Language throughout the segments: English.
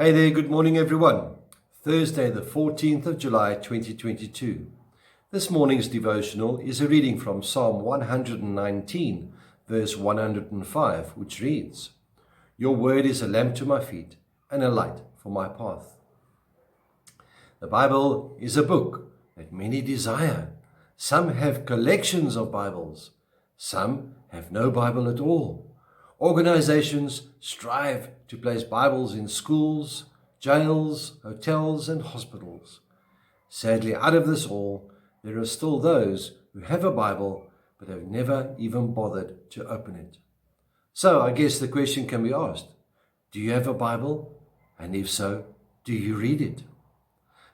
Hey there, good morning everyone. Thursday the 14th of July 2022. This morning's devotional is a reading from Psalm 119 verse 105, which reads, "Your word is a lamp to my feet and a light for my path." The Bible is a book that many desire. Some have collections of Bibles. Some have no Bible at all. Organizations strive to place Bibles in schools, jails, hotels, and hospitals. Sadly, out of this all, there are still those who have a Bible but have never even bothered to open it. So I guess the question can be asked, do you have a Bible? And if so, do you read it?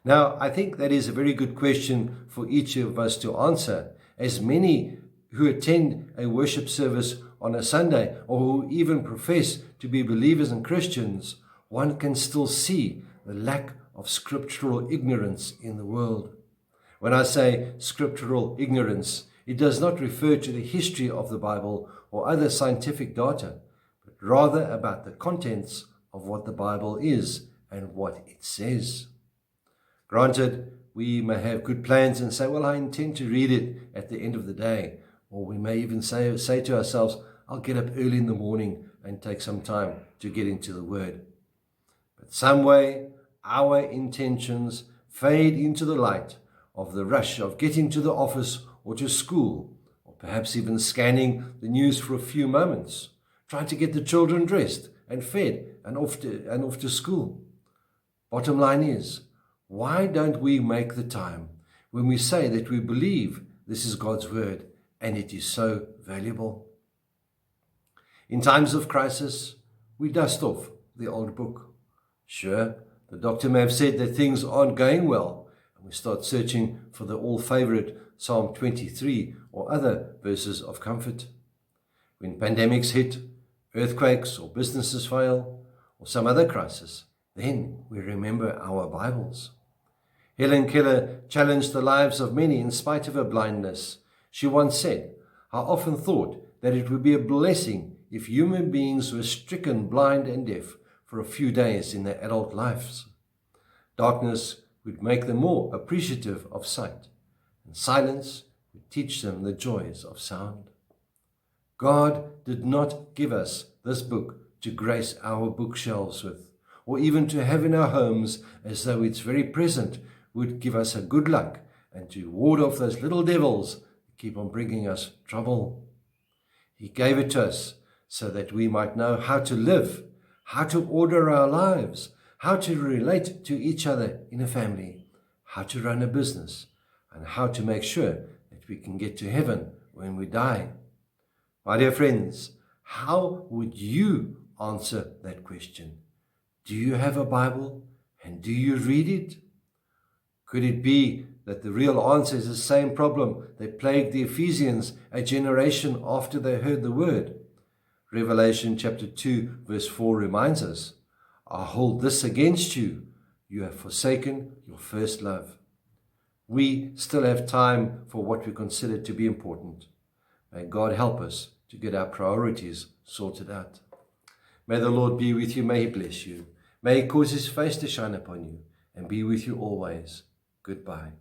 Now, I think that is a very good question for each of us to answer, as many who attend a worship service on a Sunday, or who even profess to be believers and Christians, one can still see the lack of scriptural ignorance in the world. When I say scriptural ignorance, it does not refer to the history of the Bible or other scientific data, but rather about the contents of what the Bible is and what it says. Granted, we may have good plans and say, well, I intend to read it at the end of the day. Or we may even say to ourselves, I'll get up early in the morning and take some time to get into the Word. But some way, our intentions fade into the light of the rush of getting to the office or to school, or perhaps even scanning the news for a few moments, trying to get the children dressed and fed and off to school. Bottom line is, why don't we make the time when we say that we believe this is God's Word and it is so valuable? In times of crisis, we dust off the old book. Sure, the doctor may have said that things aren't going well, and we start searching for the all-favorite Psalm 23 or other verses of comfort. When pandemics hit, earthquakes or businesses fail, or some other crisis, then we remember our Bibles. Helen Keller challenged the lives of many in spite of her blindness. She once said, "I often thought that it would be a blessing if human beings were stricken blind and deaf for a few days in their adult lives. Darkness would make them more appreciative of sight, and silence would teach them the joys of sound." God did not give us this book to grace our bookshelves with, or even to have in our homes as though its very presence would give us a good luck and to ward off those little devils that keep on bringing us trouble. He gave it to us so that we might know how to live, how to order our lives, how to relate to each other in a family, how to run a business, and how to make sure that we can get to heaven when we die. My dear friends, how would you answer that question? Do you have a Bible and do you read it? Could it be that the real answer is the same problem that plagued the Ephesians a generation after they heard the word? Revelation chapter 2 verse 4 reminds us, "I hold this against you. You have forsaken your first love." We still have time for what we consider to be important. May God help us to get our priorities sorted out. May the Lord be with you. May He bless you. May He cause His face to shine upon you and be with you always. Goodbye.